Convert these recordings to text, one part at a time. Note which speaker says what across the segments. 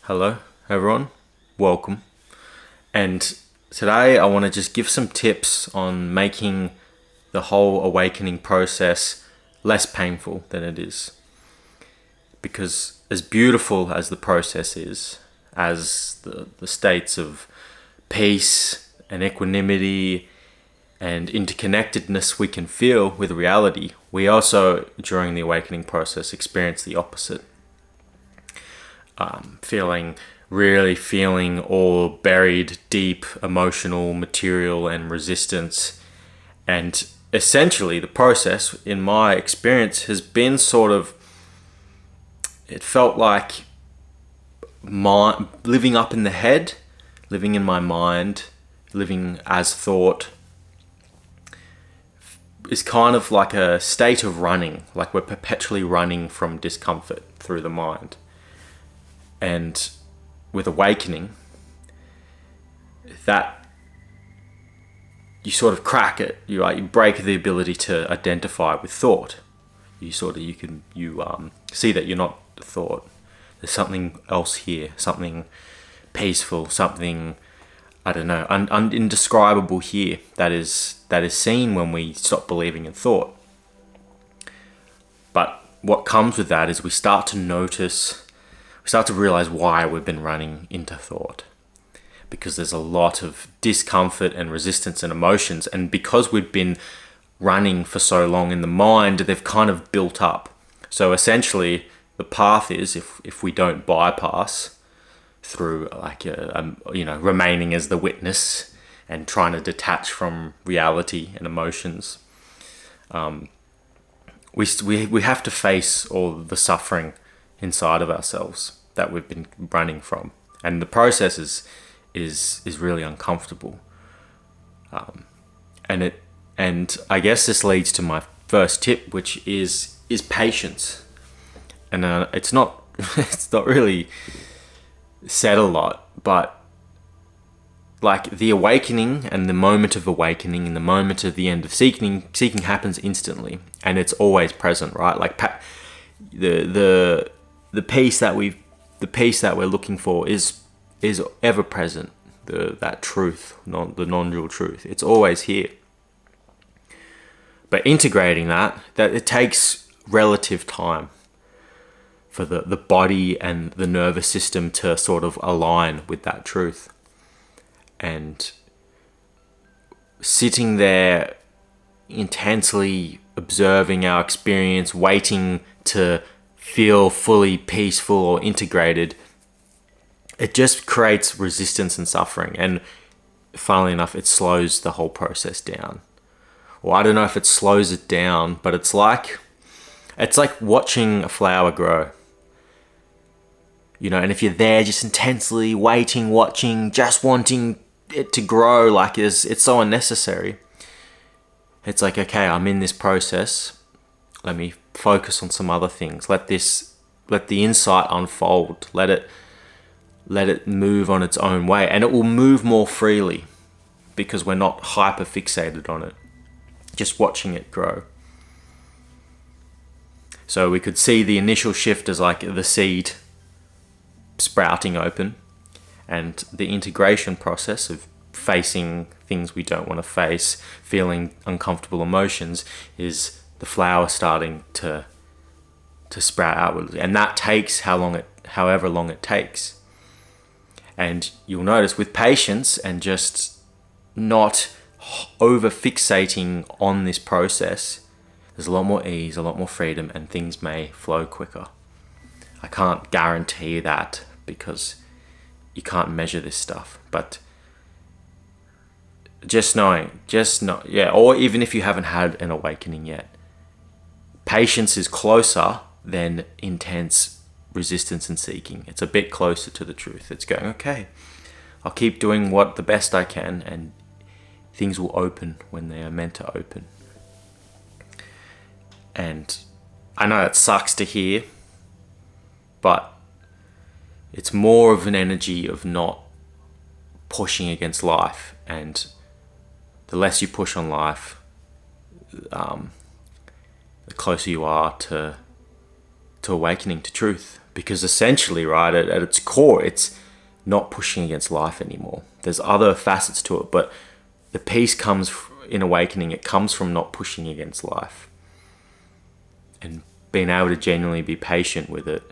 Speaker 1: Hello, everyone. Welcome. And today I want to just give some tips on making the whole awakening process less painful than it is. Because as beautiful as the process is, as the states of peace and equanimity and interconnectedness we can feel with reality, we also, during the awakening process, experience the opposite. Feeling all buried, deep, emotional, material, and resistance. And essentially, the process, in my experience, has been it felt like living up in the head, living in my mind, living as thought, is kind of like a state of running, like we're perpetually running from discomfort through the mind. And with awakening, that you sort of crack it. You break the ability to identify with thought. You see that you're not the thought. There's something else here, something peaceful, something indescribable here that is seen when we stop believing in thought. But what comes with that is we start to realize why we've been running into thought. Because there's a lot of discomfort and resistance and emotions. And because we've been running for so long in the mind, they've kind of built up. So essentially, the path is, if we don't bypass through remaining as the witness and trying to detach from reality and emotions, we have to face all the suffering inside of ourselves that we've been running from, and the process is really uncomfortable. And I guess this leads to my first tip, which is patience. And it's not really said a lot, but like the awakening and the moment of awakening and the moment of the end of seeking happens instantly, and it's always present, right? Like the peace that we're looking for is ever present. That truth, the non-dual truth, it's always here. But integrating that it takes relative time for the body and the nervous system to sort of align with that truth. And sitting there intensely observing our experience, waiting to feel fully peaceful or integrated, it just creates resistance and suffering. And funnily enough, it slows the whole process down. Well, I don't know if it slows it down, but it's like watching a flower grow. And if you're there just intensely waiting, watching, just wanting it to grow, like it's so unnecessary. It's like, okay, I'm in this process. Let me focus on some other things. Let the insight unfold. Let it move on its own way, and it will move more freely because we're not hyper fixated on it. Just watching it grow. So we could see the initial shift as like the seed sprouting open, and the integration process of facing things we don't want to face, feeling uncomfortable emotions, is the flower starting to sprout outwardly. And that takes however long it takes. And you'll notice with patience and just not over fixating on this process, there's a lot more ease, a lot more freedom, and things may flow quicker. I can't guarantee that because you can't measure this stuff, but or even if you haven't had an awakening yet, patience is closer than intense resistance and seeking. It's a bit closer to the truth. It's going, okay, I'll keep doing the best I can, and things will open when they are meant to open. And I know it sucks to hear, but it's more of an energy of not pushing against life. And the less you push on life, the closer you are to awakening to truth. Because essentially, right, at its core, it's not pushing against life anymore. There's other facets to it, but the peace comes in awakening. It comes from not pushing against life and being able to genuinely be patient with it.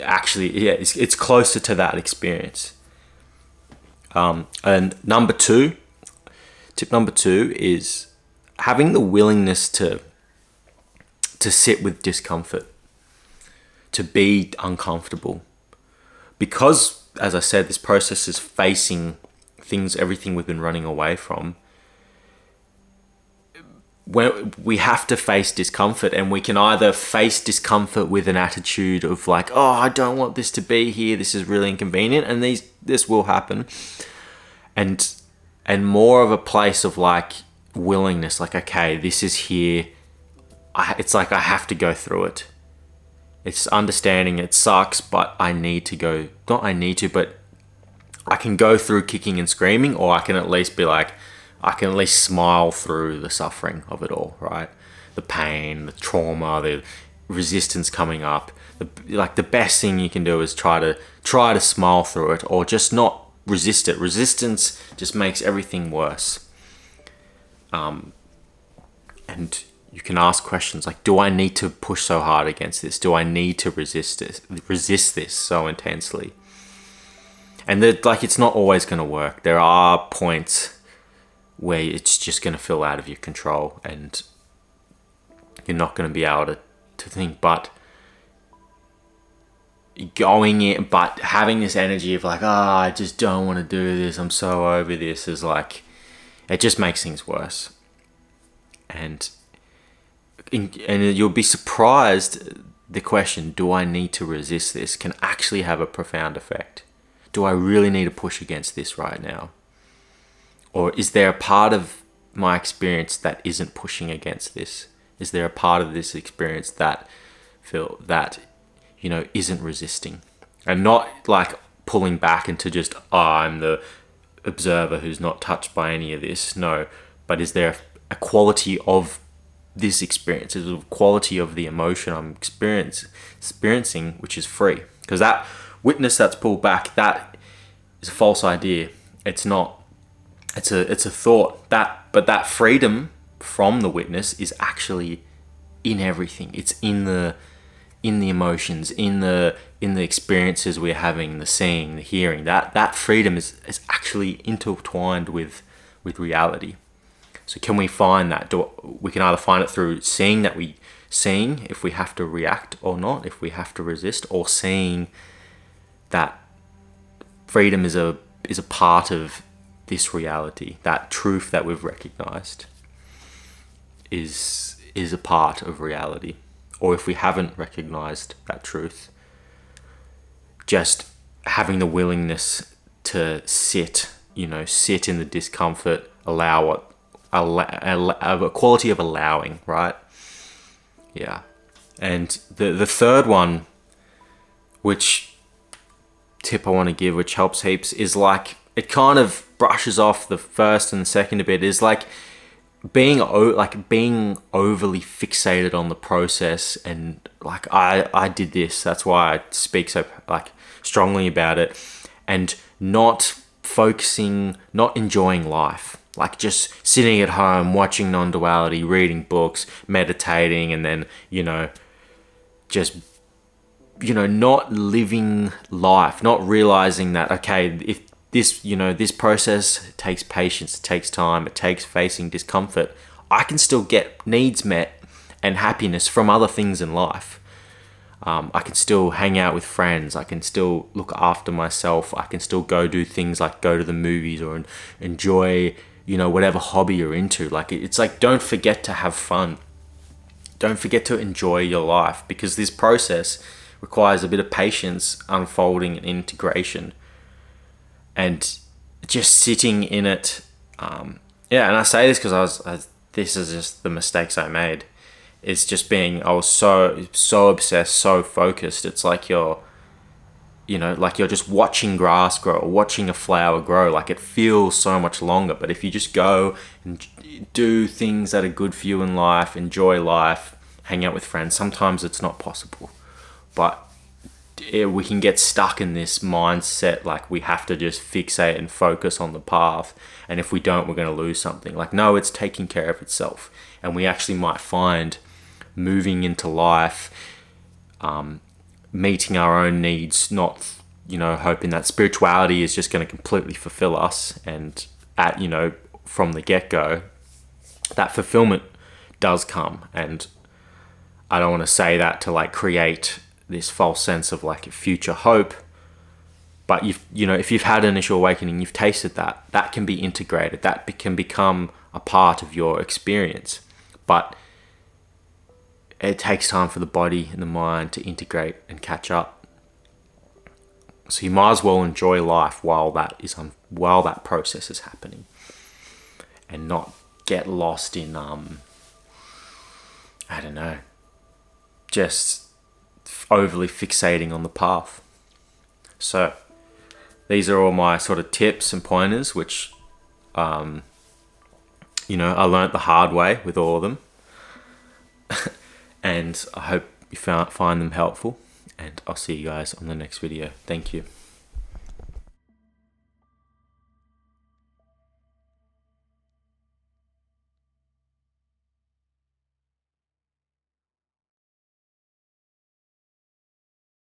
Speaker 1: Actually, yeah, it's closer to that experience. And tip number two is having the willingness to sit with discomfort, to be uncomfortable. Because, as I said, this process is facing everything we've been running away from. When we have to face discomfort, and we can either face discomfort with an attitude of like, oh, I don't want this to be here, this is really inconvenient, and this will happen, and more of a place of like willingness, like, okay, this is here, it's like I have to go through it. It's understanding it sucks, but I need to go, not I need to, but I can go through kicking and screaming, or I can at least be like, I can at least smile through the suffering of it all, right? The pain, the trauma, the resistance coming up. The best thing you can do is try to smile through it, or just not resist it. Resistance just makes everything worse. And you can ask questions like, do I need to push so hard against this? Do I need to resist this so intensely? And it's not always going to work. There are points where it's just going to feel out of your control and you're not going to be able to think, but going in, but having this energy of like, I just don't want to do this, I'm so over this, is like, it just makes things worse. And you'll be surprised, the question, do I need to resist this, can actually have a profound effect. Do I really need to push against this right now? Or is there a part of my experience that isn't pushing against this? Is there a part of this experience that isn't resisting? And not like pulling back into just, I'm the observer who's not touched by any of this. No, but is there a quality of this experience? Is there a quality of the emotion I'm experiencing which is free? Because that witness that's pulled back, that is a false idea. It's not. It's a thought, but that freedom from the witness is actually in everything. It's in the emotions, in the experiences we're having, the seeing, the hearing. That freedom is actually intertwined with reality. So can we find that? We can either find it through seeing if we have to react or not, if we have to resist, or seeing that freedom is a part of this reality, that truth that we've recognized is a part of reality. Or if we haven't recognized that truth, just having the willingness to sit in the discomfort, a quality of allowing, right? Yeah. And the third one, which tip I want to give, which helps heaps, is like, it kind of brushes off the first and the second a bit, is like being overly fixated on the process, and like I did this, that's why I speak so like strongly about it, and not focusing, not enjoying life, like just sitting at home watching non-duality, reading books, meditating, and then just not living life, not realizing that, okay, if this process takes patience, it takes time, it takes facing discomfort, I can still get needs met and happiness from other things in life. I can still hang out with friends, I can still look after myself, I can still go do things like go to the movies or enjoy, whatever hobby you're into. Like, it's like, don't forget to have fun. Don't forget to enjoy your life, because this process requires a bit of patience, unfolding, and integration. And just sitting in it, and I say this because this is just the mistakes I made. It's just I was so obsessed, so focused. It's like you're just watching grass grow or watching a flower grow. Like, it feels so much longer. But if you just go and do things that are good for you in life, enjoy life, hang out with friends, sometimes it's not possible. but we can get stuck in this mindset like we have to just fixate and focus on the path, and if we don't, we're going to lose something. Like, no, it's taking care of itself, and we actually might find moving into life, meeting our own needs, not hoping that spirituality is just going to completely fulfill us, and from the get-go, that fulfillment does come. And I don't want to say that to like create this false sense of like future hope, but if you've had initial awakening, you've tasted that can be integrated, that can become a part of your experience. But it takes time for the body and the mind to integrate and catch up. So you might as well enjoy life while that process is happening, and not get lost in just overly fixating on the path. So these are all my sort of tips and pointers, which I learnt the hard way with all of them. And I hope you find them helpful, and I'll see you guys on the next video. Thank you.